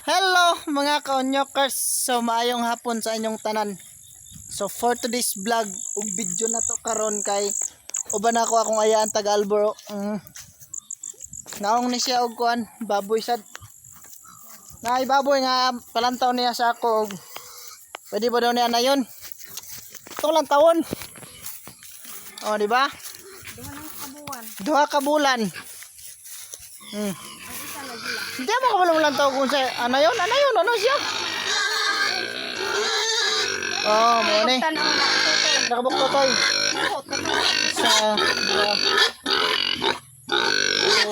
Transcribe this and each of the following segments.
Hello mga ka-onyokers. So maayong hapon sa inyong tanan. So for today's vlog ug video na to karon kay uban ako akong ayaan taga Alboro. Naong ni siya og kuan baboy sad. Naay baboy nga palantaw niya sa ako og pwede ba daw niya na yun? Ito lang taon. Oh, di ba? Duha ka bulan. Hindi mo ka walang lang tao kung sa ano yun, ano siya? Oh, mo ni. Nakabuk to toy. Sa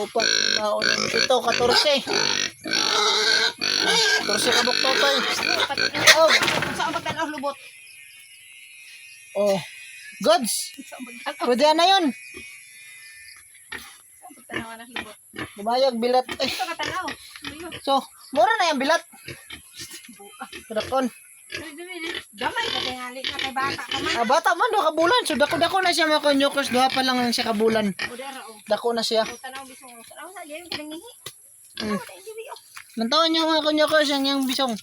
upat maon ito 14. 14 kabuk to toy. Oh, Saan magkano lubot? oh. Goods. Pwede na yun. Tanaw na lubot. Bumayag bilat. Ito ka tanaw. So, mura na yung bilat. Kadakon. Gamay ka tingali na kay bata ka man. Bata man, 2 kabulan. So, dako na siya mga konyokers. 2 pa lang siya kabulan. Udara o. Dako na siya. Tanaw bisong. Tanaw sa diyan kinangihi. Nantawan niyo mga konyokers yung bisong.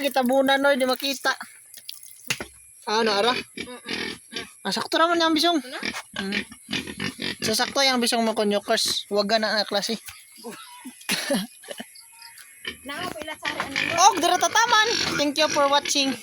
Gitabunan no, di makita. Ano, ara? Sakto naman yung bisong. Sasakto yung bisong mga konyokers. Huwag na klase. Naapo ilat sa ano. Oh, dira tataman. Thank you for watching.